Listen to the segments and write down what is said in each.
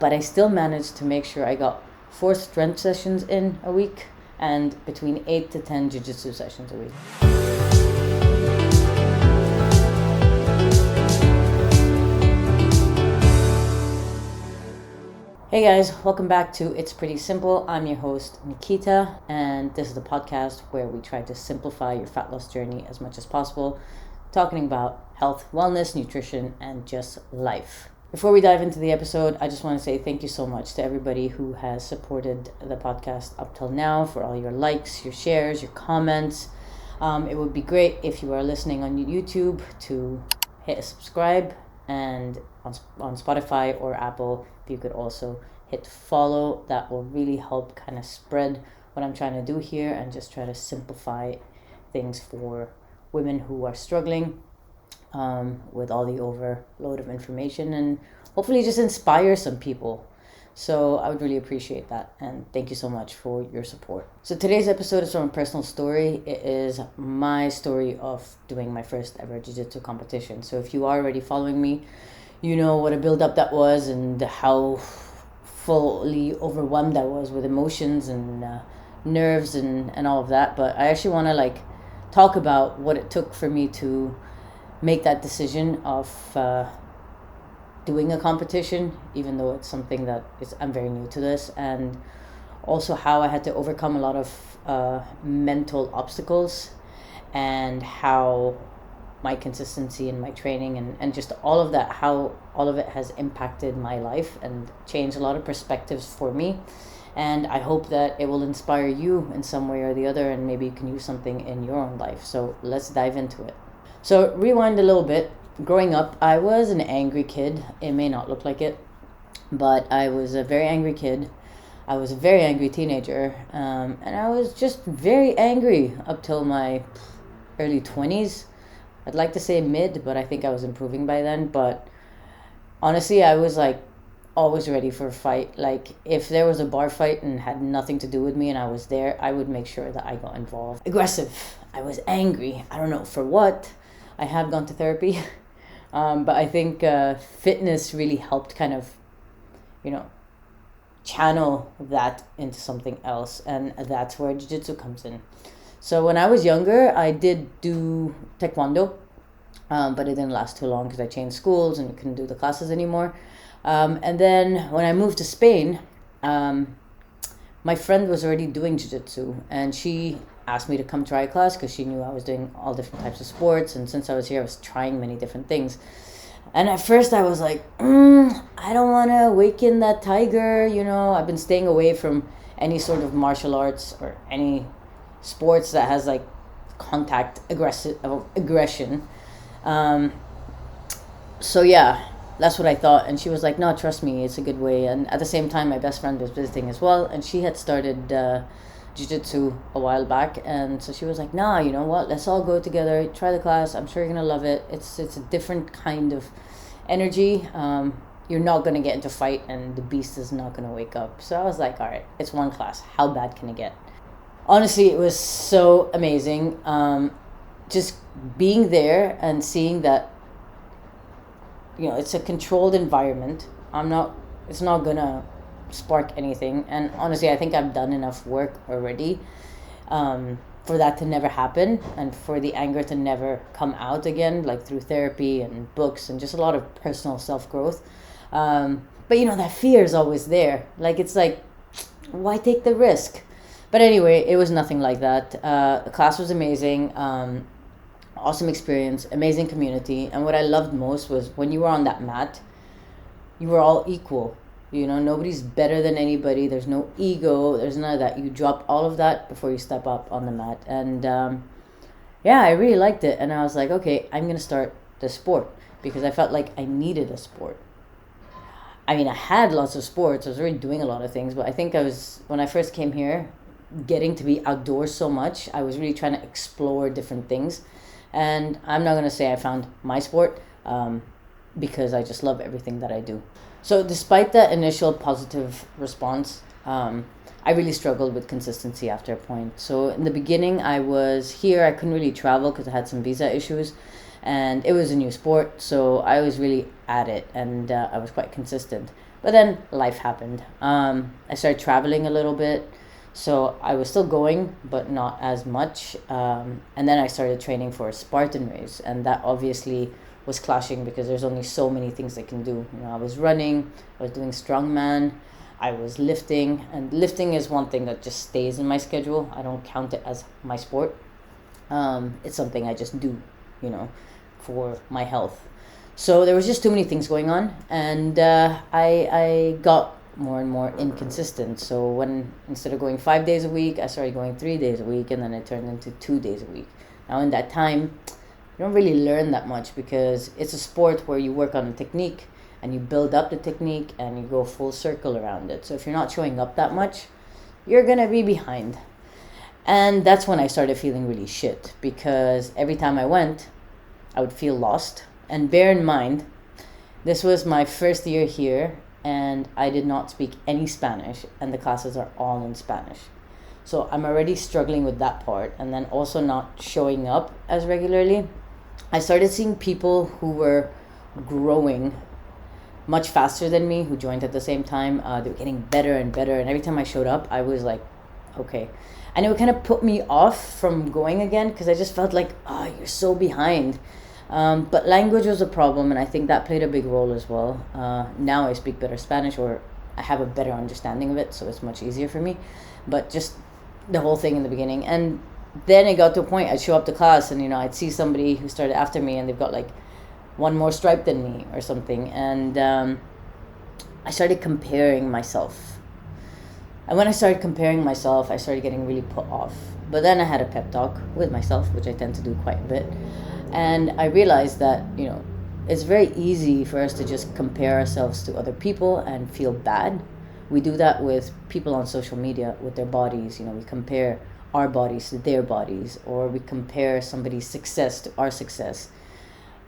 but I still managed to make sure I got 4 strength sessions in a week and between 8 to 10 jiu-jitsu sessions a week. Hey guys, welcome back to It's Pretty Simple. I'm your host, Nikita, and this is the podcast where we try to simplify your fat loss journey as much as possible, talking about health, wellness, nutrition, and just life. Before we dive into the episode, I just want to say thank you so much to everybody who has supported the podcast up till now, for all your likes, your shares, your comments. It would be great if you are listening on YouTube to hit subscribe, and on Spotify or Apple, if you could also hit follow. That will really help kind of spread what I'm trying to do here and just try to simplify things for women who are struggling with all the overload of information, and hopefully just inspire some people. So I would really appreciate that, and thank you so much for your support. So today's episode is from a personal story. It is my story of doing my first ever jiu-jitsu competition. So if you are already following me, you know what a build-up that was and how fully overwhelmed I was with emotions and nerves and all of that. But I actually want to talk about what it took for me to make that decision of doing a competition, even though it's something that I'm very new to this, and also how I had to overcome a lot of mental obstacles, and how my consistency in my training and just all of that, how all of it has impacted my life and changed a lot of perspectives for me. And I hope that it will inspire you in some way or the other, and maybe you can use something in your own life. So let's dive into it. So rewind a little bit. Growing up, I was an angry kid. It may not look like it, but I was a very angry kid. I was a very angry teenager, and I was just very angry up till my early 20s. I'd like to say mid, but I think I was improving by then. But honestly, I was always ready for a fight. If there was a bar fight and had nothing to do with me and I was there, I would make sure that I got involved. Aggressive. I was angry. I don't know for what. I have gone to therapy. But I think fitness really helped kind of, channel that into something else. And that's where jiu-jitsu comes in. So when I was younger, I did do taekwondo, but it didn't last too long because I changed schools and couldn't do the classes anymore. And then when I moved to Spain, my friend was already doing jiu-jitsu, and she asked me to come try a class because she knew I was doing all different types of sports. And since I was here, I was trying many different things. And at first I was like, I don't want to awaken that tiger. I've been staying away from any sort of martial arts or any sports that has contact aggression. So yeah, that's what I thought. And she was like, no, trust me, it's a good way. And at the same time, my best friend was visiting as well, and she had started jiu-jitsu a while back. And so she was like, nah, you know what, let's all go together, try the class. I'm sure you're gonna love it. It's a different kind of energy. You're not gonna get into a fight, and the beast is not gonna wake up. So I was like, all right, it's one class, how bad can it get? Honestly, it was so amazing. Just being there and seeing that, it's a controlled environment. It's not gonna spark anything. And honestly, I think I've done enough work already for that to never happen, and for the anger to never come out again, through therapy and books and just a lot of personal self-growth. But that fear is always there. Why take the risk? But anyway, it was nothing like that. The class was amazing. Awesome experience, amazing community. And what I loved most was when you were on that mat, you were all equal. Nobody's better than anybody. There's no ego. There's none of that. You drop all of that before you step up on the mat. And I really liked it. And I was like, okay, I'm going to start the sport, because I felt like I needed a sport. I mean, I had lots of sports. I was already doing a lot of things. But I think when I first came here, getting to be outdoors so much, I was really trying to explore different things. And I'm not going to say I found my sport, because I just love everything that I do. So despite that initial positive response, I really struggled with consistency after a point. So in the beginning, I was here. I couldn't really travel because I had some visa issues, and it was a new sport. So I was really at it, and I was quite consistent. But then life happened. I started traveling a little bit. So I was still going, but not as much. And then I started training for a Spartan race. And that obviously was clashing because there's only so many things I can do. I was running, I was doing strongman, I was lifting. And lifting is one thing that just stays in my schedule. I don't count it as my sport. It's something I just do, for my health. So there was just too many things going on, and I got more and more inconsistent. So when instead of going 5 days a week, I started going 3 days a week, and then it turned into 2 days a week. Now in that time, you don't really learn that much because it's a sport where you work on a technique and you build up the technique and you go full circle around it. So if you're not showing up that much, you're gonna be behind. And that's when I started feeling really shit because every time I went, I would feel lost. And bear in mind, this was my first year here and I did not speak any Spanish and the classes are all in Spanish. So I'm already struggling with that part and then also not showing up as regularly. I started seeing people who were growing much faster than me who joined at the same time. They were getting better and better, and every time I showed up I was like, okay. And it would kind of put me off from going again because I just felt like, you're so behind. But language was a problem, and I think that played a big role as well. Now I speak better Spanish, or I have a better understanding of it, so it's much easier for me. But just the whole thing in the beginning. And then it got to a point I'd show up to class and, I'd see somebody who started after me and they've got like one more stripe than me or something. And I started comparing myself. And when I started comparing myself, I started getting really put off. But then I had a pep talk with myself, which I tend to do quite a bit. And I realized that, it's very easy for us to just compare ourselves to other people and feel bad. We do that with people on social media with their bodies. We compare our bodies to their bodies, or we compare somebody's success to our success.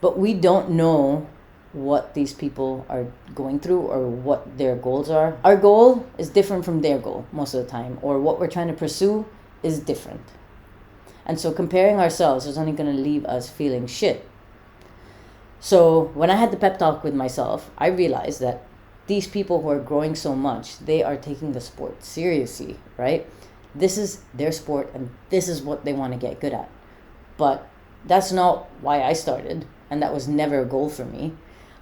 But we don't know what these people are going through or what their goals are. Our goal is different from their goal most of the time, or what we're trying to pursue is different. And so comparing ourselves is only going to leave us feeling shit. So when I had the pep talk with myself, I realized that these people who are growing so much, they are taking the sport seriously, right? This is their sport and this is what they want to get good at. But that's not why I started, and that was never a goal for me.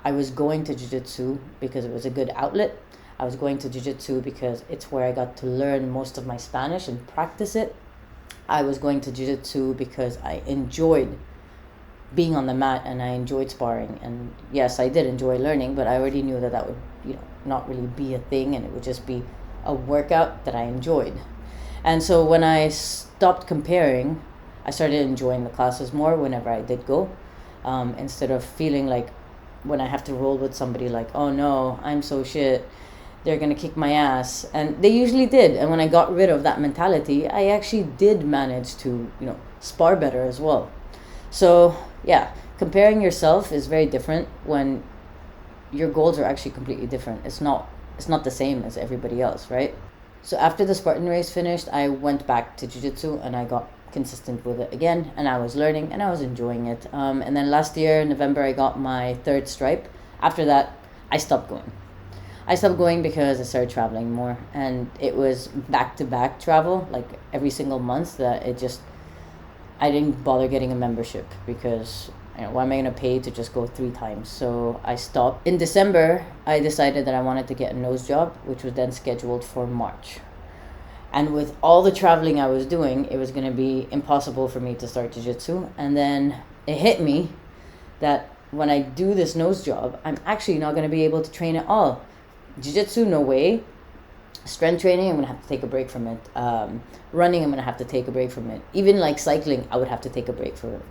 I was going to jiu-jitsu because it was a good outlet. I was going to jiu-jitsu because it's where I got to learn most of my Spanish and practice it. I was going to jiu-jitsu because I enjoyed being on the mat and I enjoyed sparring. And yes, I did enjoy learning, but I already knew that would, not really be a thing, and it would just be a workout that I enjoyed. And so when I stopped comparing, I started enjoying the classes more whenever I did go, instead of feeling like when I have to roll with somebody like, oh no, I'm so shit, they're gonna kick my ass. And they usually did. And when I got rid of that mentality, I actually did manage to, spar better as well. So yeah, comparing yourself is very different when your goals are actually completely different. It's not the same as everybody else, right? So after the Spartan race finished, I went back to jiu-jitsu and I got consistent with it again, and I was learning and I was enjoying it. And then last year in November I got my 3rd stripe. After that I stopped going. Because I started traveling more, and it was back-to-back travel, like every single month, that I didn't bother getting a membership because why am I going to pay to just go 3 times? So I stopped. In December, I decided that I wanted to get a nose job, which was then scheduled for March. And with all the traveling I was doing, it was going to be impossible for me to start jiu-jitsu. And then it hit me that when I do this nose job, I'm actually not going to be able to train at all. Jiu-jitsu, no way. Strength training, I'm going to have to take a break from it. Running, I'm going to have to take a break from it. Even like cycling, I would have to take a break from it.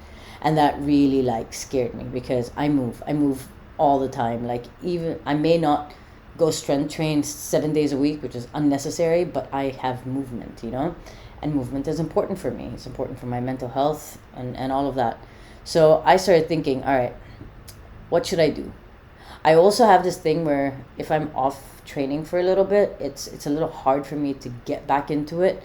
And that really scared me because I move all the time. Like, even I may not go strength train 7 days a week, which is unnecessary, but I have movement, and movement is important for me. It's important for my mental health and all of that. So I started thinking, all right, what should I do? I also have this thing where if I'm off training for a little bit, it's a little hard for me to get back into it.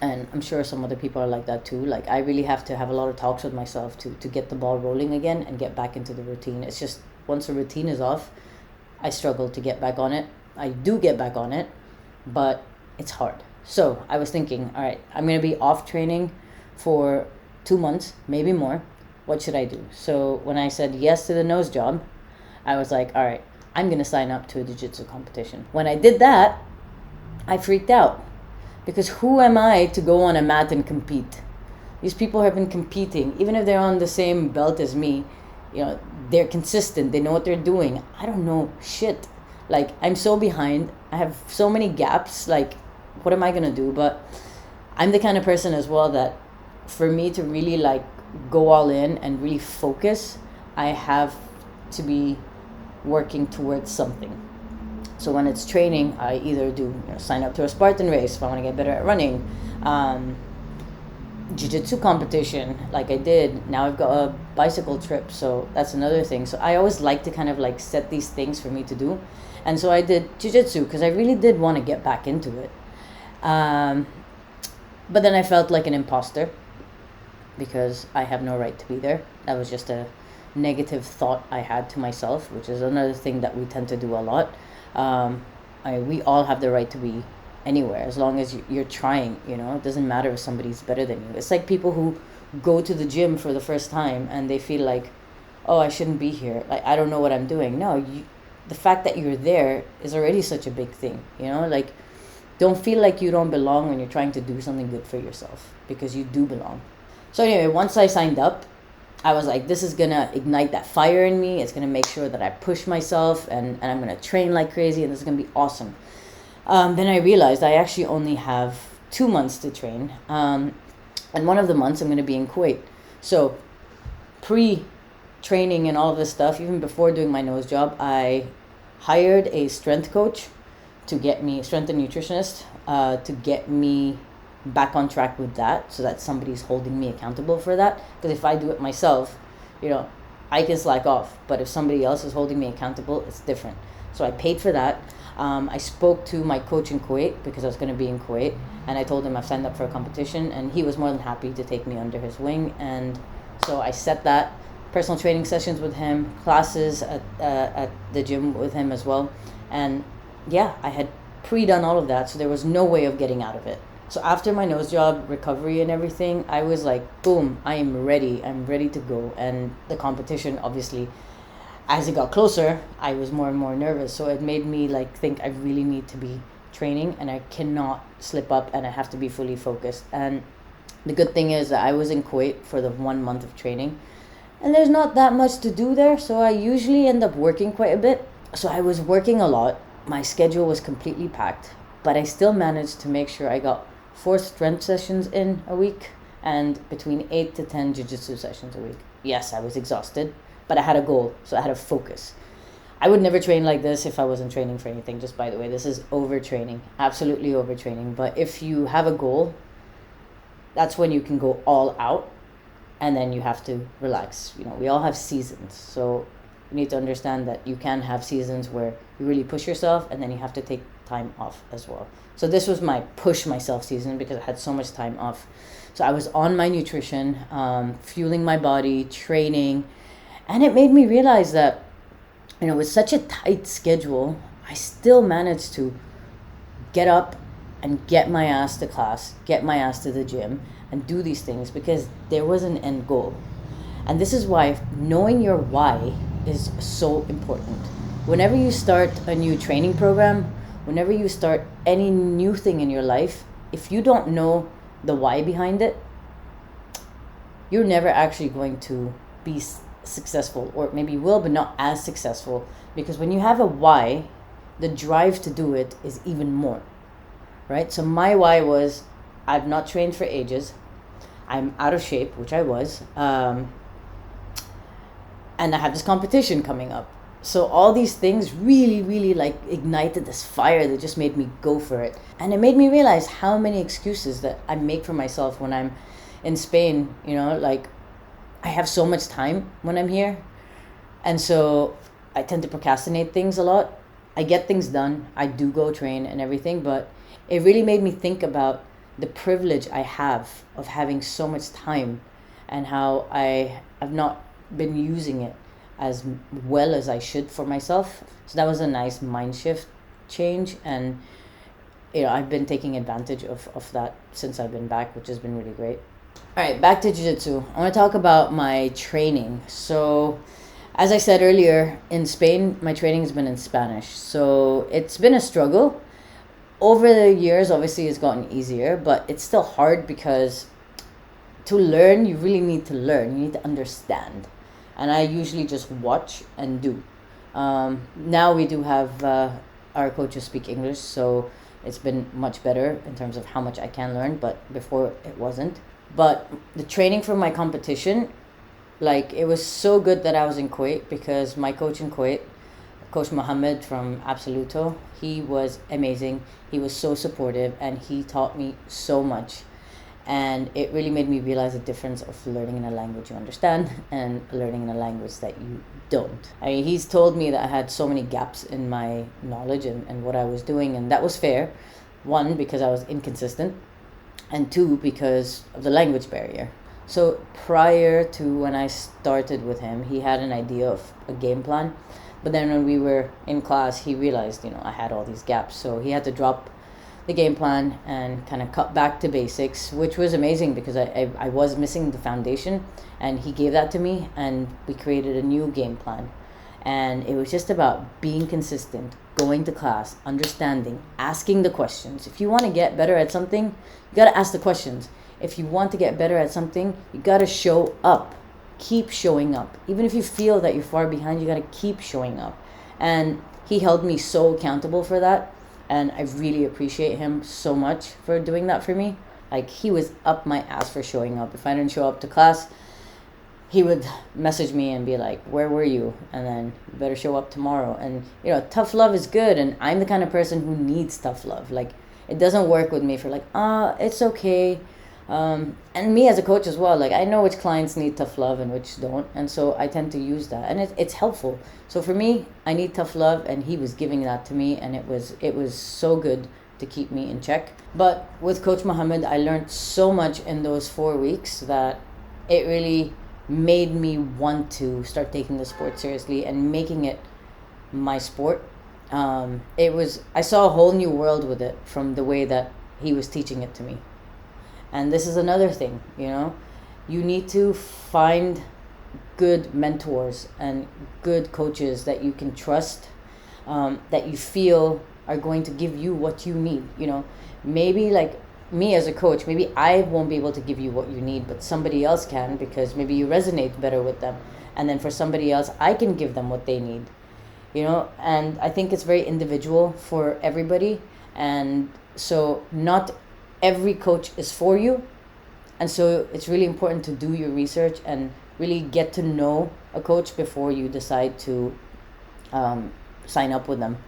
And I'm sure some other people are like that too. Like, I really have to have a lot of talks with myself to get the ball rolling again and get back into the routine. It's just once the routine is off, I struggle to get back on it. I do get back on it, but it's hard. So I was thinking, all right, I'm going to be off training for 2 months, maybe more. What should I do? So when I said yes to the nose job, I was like, all right, I'm going to sign up to a jiu-jitsu competition. When I did that, I freaked out because who am I to go on a mat and compete? These people have been competing, even if they're on the same belt as me, they're consistent. They know what they're doing. I don't know shit. Like, I'm so behind. I have so many gaps. Like, what am I going to do? But I'm the kind of person as well that for me to really like go all in and really focus, I have to be working towards something. So when it's training, I either do sign up to a Spartan race if I want to get better at running, jiu-jitsu competition like I did. Now I've got a bicycle trip, so that's another thing. So I always like to kind of like set these things for me to do. And so I did jiu-jitsu because I really did want to get back into it. But then I felt like an imposter because I have no right to be there. That was just a negative thought I had to myself, which is another thing that we tend to do a lot. We all have the right to be anywhere as long as you're trying. It doesn't matter if somebody's better than you. It's like people who go to the gym for the first time and they feel like, oh, I shouldn't be here, like I don't know what I'm doing. No, the fact that you're there is already such a big thing. Like, don't feel like you don't belong when you're trying to do something good for yourself, because you do belong. So anyway, once I signed up, I was like, this is gonna ignite that fire in me. It's gonna make sure that I push myself, and I'm gonna train like crazy, and this is gonna be awesome. Then I realized I actually only have 2 months to train. And one of the months I'm gonna be in Kuwait. So pre-training and all of this stuff, even before doing my nose job, I hired a strength coach to get me, strength and nutritionist, to get me back on track with that, so that somebody's holding me accountable for that. Because if I do it myself, I can slack off, but if somebody else is holding me accountable, it's different. So I paid for that. I spoke to my coach in Kuwait because I was going to be in Kuwait, and I told him I've signed up for a competition, and he was more than happy to take me under his wing. And so I set that personal training sessions with him, classes at the gym with him as well. And yeah, I had pre-done all of that, so there was no way of getting out of it. So after my nose job recovery and everything, I was like, boom, I am ready. I'm ready to go. And the competition, obviously, as it got closer, I was more and more nervous. So it made me like think I really need to be training, and I cannot slip up, and I have to be fully focused. And the good thing is that I was in Kuwait for the 1 month of training, and there's not that much to do there. So I usually end up working quite a bit. So I was working a lot. My schedule was completely packed, but I still managed to make sure I got 4 strength sessions in a week and between 8 to 10 jiu-jitsu sessions a week. Yes, I was exhausted, but I had a goal, so I had a focus. I would never train like this if I wasn't training for anything, just by the way. This is overtraining, absolutely overtraining. But if you have a goal, that's when you can go all out, and then you have to relax. We all have seasons, so you need to understand that you can have seasons where you really push yourself, and then you have to take time off as well. So this was my push myself season because I had so much time off. So I was on my nutrition, fueling my body, training, and it made me realize that, with such a tight schedule, I still managed to get up and get my ass to class, get my ass to the gym, and do these things because there was an end goal. And this is why knowing your why is so important. Whenever you start a new training program, whenever you start any new thing in your life, if you don't know the why behind it, you're never actually going to be successful, or maybe you will, but not as successful. Because when you have a why, the drive to do it is even more, right? So my why was, I've not trained for ages. I'm out of shape, which I was. And I have this competition coming up. So all these things really, really like ignited this fire that just made me go for it. And it made me realize how many excuses that I make for myself when I'm in Spain. Like, I have so much time when I'm here. And so I tend to procrastinate things a lot. I get things done. I do go train and everything, but it really made me think about the privilege I have of having so much time and how I have not been using it. as well as I should for myself. So that was a nice mind shift change, and I've been taking advantage of that since I've been back, which has been really great. All right, back to jiu-jitsu. I want to talk about my training. So as I said earlier, in Spain my training has been in Spanish, so it's been a struggle. Over the years obviously it's gotten easier, but it's still hard because to learn you really need to learn, you need to understand, and I usually just watch and do. Now we do have our coaches speak English, so it's been much better in terms of how much I can learn, but before it wasn't. But the training for my competition, like, it was so good that I was in Kuwait, because my coach in Kuwait, Coach Mohammed from Absoluto, he was amazing. He was so supportive and he taught me so much. And it really made me realize the difference of learning in a language you understand and learning in a language that you don't. I mean, he's told me that I had so many gaps in my knowledge and what I was doing, and that was fair. One, because I was inconsistent, and two, because of the language barrier. So prior to when I started with him, he had an idea of a game plan. But then when we were in class, he realized, I had all these gaps. So he had to drop the game plan and kind of cut back to basics, which was amazing because I was missing the foundation, and he gave that to me, and we created a new game plan. And it was just about being consistent, going to class, understanding, asking the questions. If you want to get better at something, you got to ask the questions. If you want to get better at something, you got to show up. Keep showing up. Even if you feel that you're far behind, you got to keep showing up. And he held me so accountable for that. And I really appreciate him so much for doing that for me. Like, he was up my ass for showing up. If I didn't show up to class, he would message me and be like, where were you? And then, you better show up tomorrow. And, tough love is good. And I'm the kind of person who needs tough love. Like, it doesn't work with me for like, it's okay. And me as a coach as well, like, I know which clients need tough love and which don't, and so I tend to use that, and it's helpful. So for me, I need tough love, and he was giving that to me, and it was so good to keep me in check. But with Coach Mohammed, I learned so much in those 4 weeks that it really made me want to start taking the sport seriously and making it my sport. I saw a whole new world with it from the way that he was teaching it to me. And this is another thing, you need to find good mentors and good coaches that you can trust, that you feel are going to give you what you need. Maybe like me as a coach, maybe I won't be able to give you what you need, but somebody else can, because maybe you resonate better with them. And then for somebody else, I can give them what they need, and I think it's very individual for everybody. And so not every coach is for you, and so it's really important to do your research and really get to know a coach before you decide to sign up with them,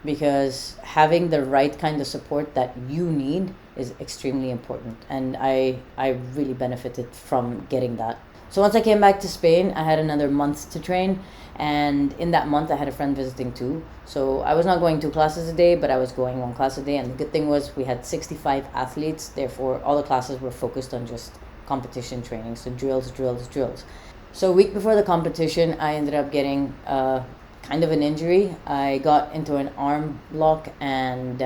because having the right kind of support that you need is extremely important, and I really benefited from getting that. So once I came back to Spain, I had another month to train, and in that month I had a friend visiting too. So I was not going 2 classes a day, but I was going 1 class a day, and the good thing was we had 65 athletes, therefore all the classes were focused on just competition training, so drills. So a week before the competition, I ended up getting kind of an injury. I got into an arm lock, and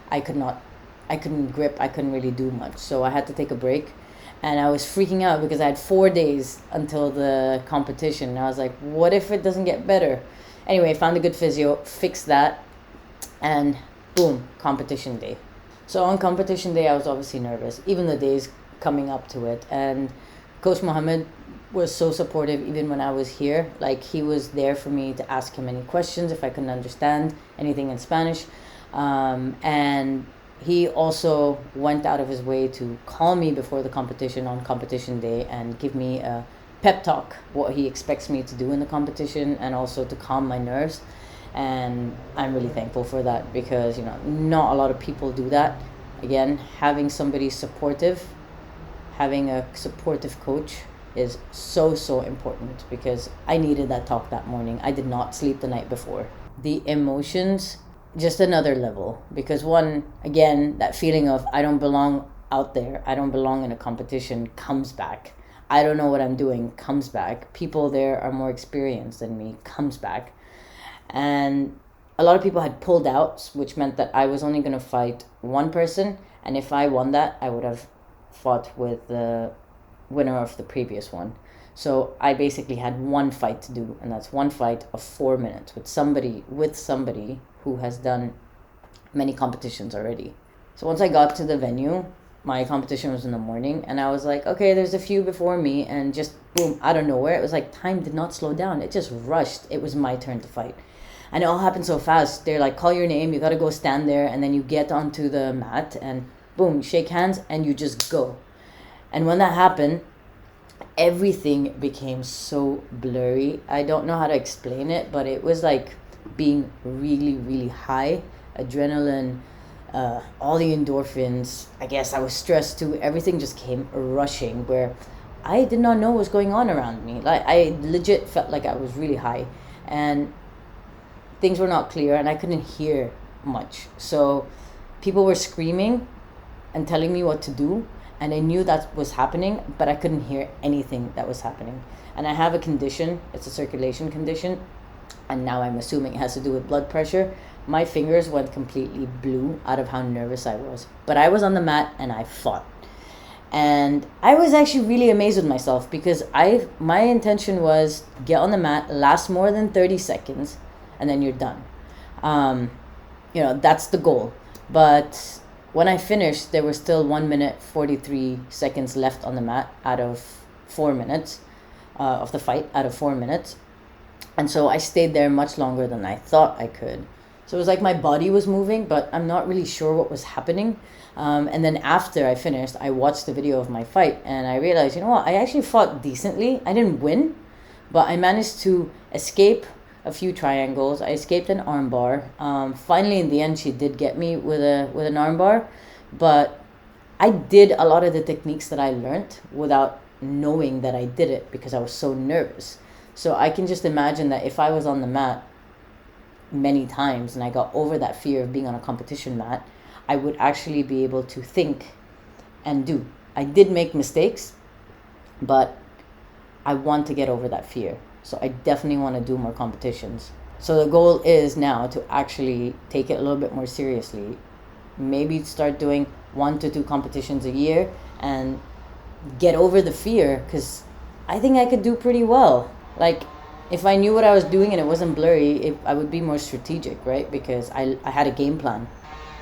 I couldn't grip, I couldn't really do much, so I had to take a break. And I was freaking out because I had 4 days until the competition. And I was like, what if it doesn't get better? Anyway, found a good physio, fixed that, and boom, competition day. So on competition day, I was obviously nervous, even the days coming up to it. And Coach Mohammed was so supportive even when I was here. Like, he was there for me to ask him any questions if I couldn't understand anything in Spanish. And he also went out of his way to call me before the competition on competition day and give me a pep talk, what he expects me to do in the competition, and also to calm my nerves. And I'm really thankful for that, because not a lot of people do that. Again, having somebody supportive, having a supportive coach is so important, because I needed that talk that morning. I did not sleep the night before. The emotions, just another level, because one, again, that feeling of I don't belong out there, I don't belong in a competition comes back. I don't know what I'm doing comes back. People there are more experienced than me comes back. And a lot of people had pulled out, which meant that I was only going to fight one person. And if I won that, I would have fought with the winner of the previous one. So I basically had one fight to do, and that's one fight of 4 minutes with somebody who has done many competitions already. So once I got to the venue, my competition was in the morning, and I was like, okay, there's a few before me, and just boom, out of nowhere, it was like time did not slow down. It just rushed. It was my turn to fight. And it all happened so fast. They're like, call your name, you gotta go stand there, and then you get onto the mat, and boom, you shake hands, and you just go. And when that happened, everything became so blurry. I don't know how to explain it, but it was like being really, really high. Adrenaline, all the endorphins. I guess I was stressed too. Everything just came rushing where I did not know what was going on around me. Like, I legit felt like I was really high, and things were not clear, and I couldn't hear much. So people were screaming and telling me what to do, and I knew that was happening, but I couldn't hear anything that was happening. And I have a condition, it's a circulation condition, and now I'm assuming it has to do with blood pressure. My fingers went completely blue out of how nervous I was. But I was on the mat and I fought. And I was actually really amazed with myself, because my intention was get on the mat, last more than 30 seconds, and then you're done. That's the goal. But when I finished, there was still 1 minute 43 seconds left on the mat out of 4 minutes of the fight, out of 4 minutes. And so I stayed there much longer than I thought I could. So it was like my body was moving, but I'm not really sure what was happening. And then after I finished, I watched the video of my fight, and I realized, you know what, I actually fought decently. I didn't win, but I managed to escape a few triangles. I escaped an armbar. Finally, in the end, she did get me with an armbar, but I did a lot of the techniques that I learned without knowing that I did it, because I was so nervous. So I can just imagine that if I was on the mat many times and I got over that fear of being on a competition mat, I would actually be able to think and do. I did make mistakes, but I want to get over that fear. So I definitely want to do more competitions. So the goal is now to actually take it a little bit more seriously. Maybe start doing 1 to 2 competitions a year and get over the fear, because I think I could do pretty well. Like, if I knew what I was doing and it wasn't blurry, I would be more strategic, right? Because I had a game plan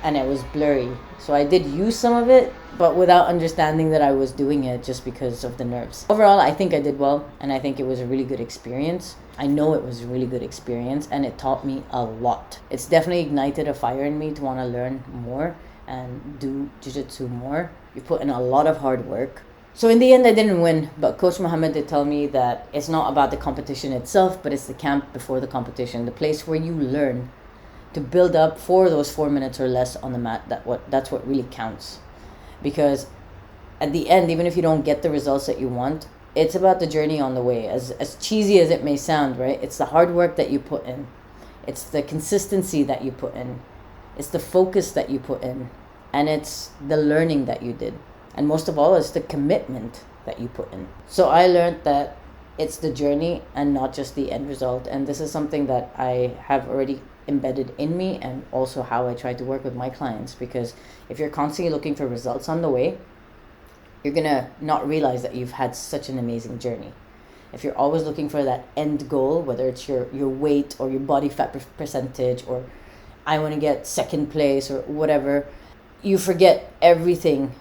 and it was blurry. So I did use some of it, but without understanding that I was doing it just because of the nerves. Overall, I think I did well, and I think it was a really good experience. I know it was a really good experience, and it taught me a lot. It's definitely ignited a fire in me to want to learn more and do jiu-jitsu more. You put in a lot of hard work. So in the end, I didn't win, but Coach Mohammed did tell me that it's not about the competition itself, but it's the camp before the competition, the place where you learn to build up for those 4 minutes or less on the mat. That's what really counts. Because at the end, even if you don't get the results that you want, it's about the journey on the way. As cheesy as it may sound, right? It's the hard work that you put in. It's the consistency that you put in. It's the focus that you put in. And it's the learning that you did. And most of all, it's the commitment that you put in. So I learned that it's the journey and not just the end result. And this is something that I have already embedded in me, and also how I try to work with my clients. Because if you're constantly looking for results on the way, you're gonna not realize that you've had such an amazing journey. If you're always looking for that end goal, whether it's your weight or your body fat percentage, or I want to get second place or whatever, you forget everything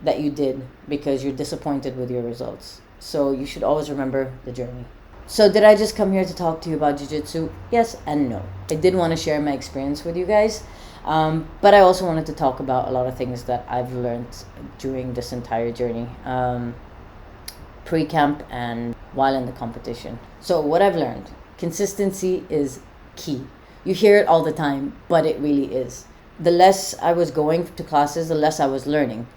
that you did because you're disappointed with your results. So you should always remember the journey. So did I just come here to talk to you about jiu-jitsu? Yes and no. I did want to share my experience with you guys, but I also wanted to talk about a lot of things that I've learned during this entire journey, pre-camp and while in the competition. So what I've learned, consistency is key. You hear it all the time, but it really is. The less I was going to classes, the less I was learning.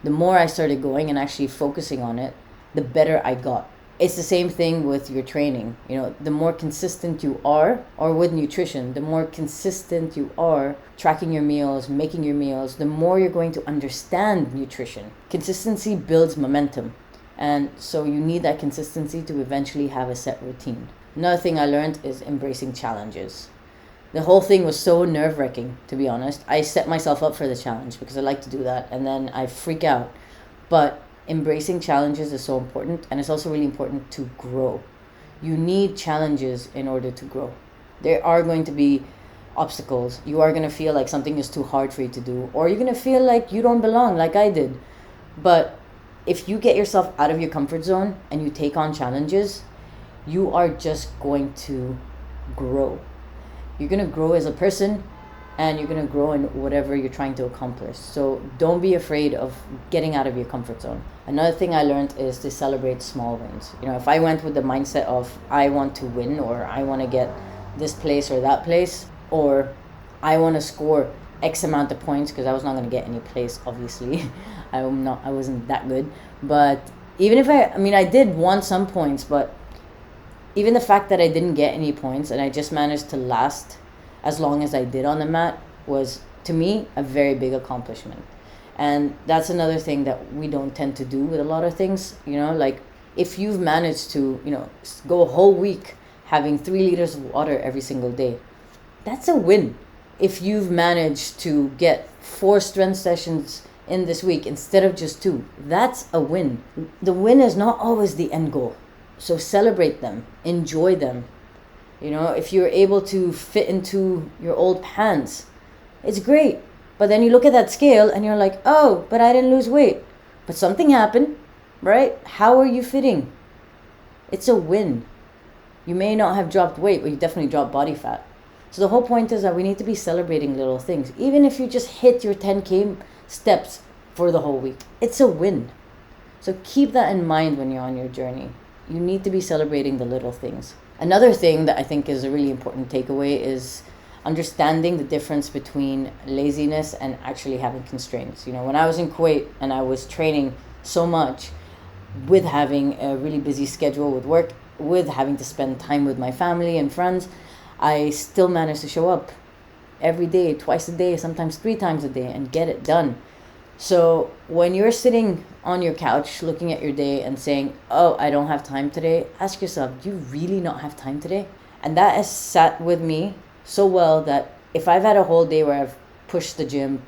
The more I started going and actually focusing on it, the better I got. It's the same thing with your training. You know, the more consistent you are, or with nutrition, the more consistent you are tracking your meals, making your meals, the more you're going to understand nutrition. Consistency builds momentum. And so you need that consistency to eventually have a set routine. Another thing I learned is embracing challenges. The whole thing was so nerve-wracking, to be honest. I set myself up for the challenge because I like to do that, and then I freak out. But embracing challenges is so important, and it's also really important to grow. You need challenges in order to grow. There are going to be obstacles. You are going to feel like something is too hard for you to do, or you're going to feel like you don't belong, like I did. But if you get yourself out of your comfort zone and you take on challenges, you are just going to grow. You're going to grow as a person, and you're going to grow in whatever you're trying to accomplish. So don't be afraid of getting out of your comfort zone. Another thing I learned is to celebrate small wins. If I went with the mindset of I want to win, or I want to get this place or that place, or I want to score X amount of points, because I was not going to get any place, obviously. I wasn't that good. But even if I did want some points, but even the fact that I didn't get any points and I just managed to last as long as I did on the mat was, to me, a very big accomplishment. And that's another thing that we don't tend to do with a lot of things. Like if you've managed to, go a whole week having 3 liters of water every single day, that's a win. If you've managed to get 4 strength sessions in this week instead of just 2, that's a win. The win is not always the end goal. So celebrate them, enjoy them. If you're able to fit into your old pants, it's great. But then you look at that scale and you're like, oh, but I didn't lose weight. But something happened, right? How are you fitting? It's a win. You may not have dropped weight, but you definitely dropped body fat. So the whole point is that we need to be celebrating little things. Even if you just hit your 10K steps for the whole week, it's a win. So keep that in mind when you're on your journey. You need to be celebrating the little things. Another thing that I think is a really important takeaway is understanding the difference between laziness and actually having constraints. When I was in Kuwait and I was training so much, with having a really busy schedule with work, with having to spend time with my family and friends, I still managed to show up every day, twice a day, sometimes 3 times a day, and get it done. So when you're sitting on your couch looking at your day and saying, oh, I don't have time today, ask yourself, do you really not have time today? And that has sat with me so well that if I've had a whole day where I've pushed the gym,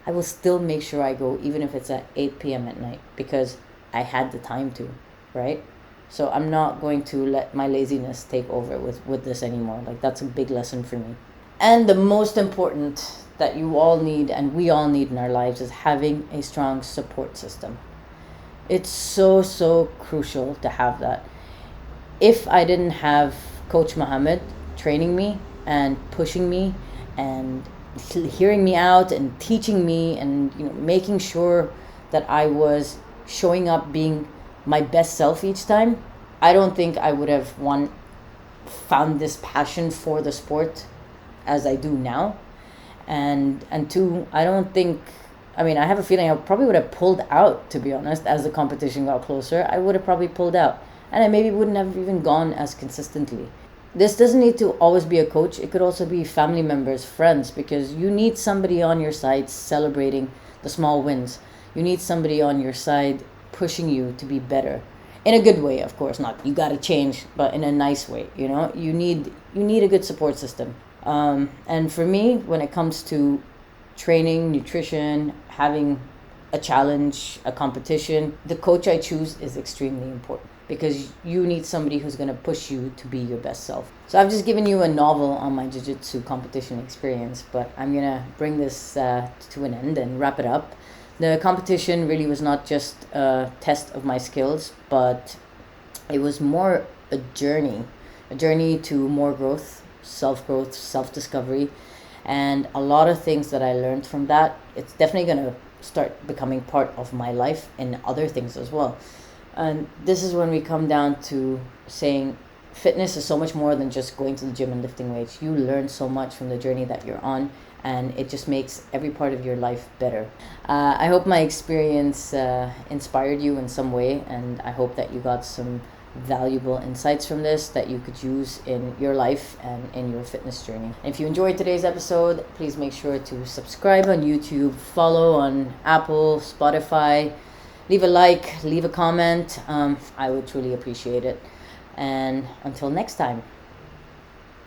I will still make sure I go, even if it's at 8 p.m. at night, because I had the time to, right? So I'm not going to let my laziness take over with this anymore. Like, that's a big lesson for me. And the most important that you all need, and we all need in our lives, is having a strong support system. It's so, so crucial to have that. If I didn't have Coach Mohammed training me and pushing me and hearing me out and teaching me and making sure that I was showing up being my best self each time, I don't think I would have found this passion for the sport as I do now. And 2, I don't think, I have a feeling I probably would have pulled out, to be honest. As the competition got closer, I would have probably pulled out, and I maybe wouldn't have even gone as consistently. This doesn't need to always be a coach. It could also be family members, friends, because you need somebody on your side celebrating the small wins. You need somebody on your side pushing you to be better. In a good way, of course, not you gotta change, but in a nice way. You need a good support system. And for me, when it comes to training, nutrition, having a challenge, a competition, the coach I choose is extremely important, because you need somebody who's going to push you to be your best self. So I've just given you a novel on my jiu-jitsu competition experience, but I'm going to bring this to an end and wrap it up. The competition really was not just a test of my skills, but it was more a journey to more growth, self-growth, self-discovery, and a lot of things that I learned from that. It's definitely going to start becoming part of my life and other things as well. And this is when we come down to saying fitness is so much more than just going to the gym and lifting weights. You learn so much from the journey that you're on, and it just makes every part of your life better. I hope my experience inspired you in some way, and I hope that you got some valuable insights from this that you could use in your life and in your fitness journey. And if you enjoyed today's episode, please make sure to subscribe on YouTube, follow on Apple, Spotify, leave a like, leave a comment. I would truly appreciate it. And until next time.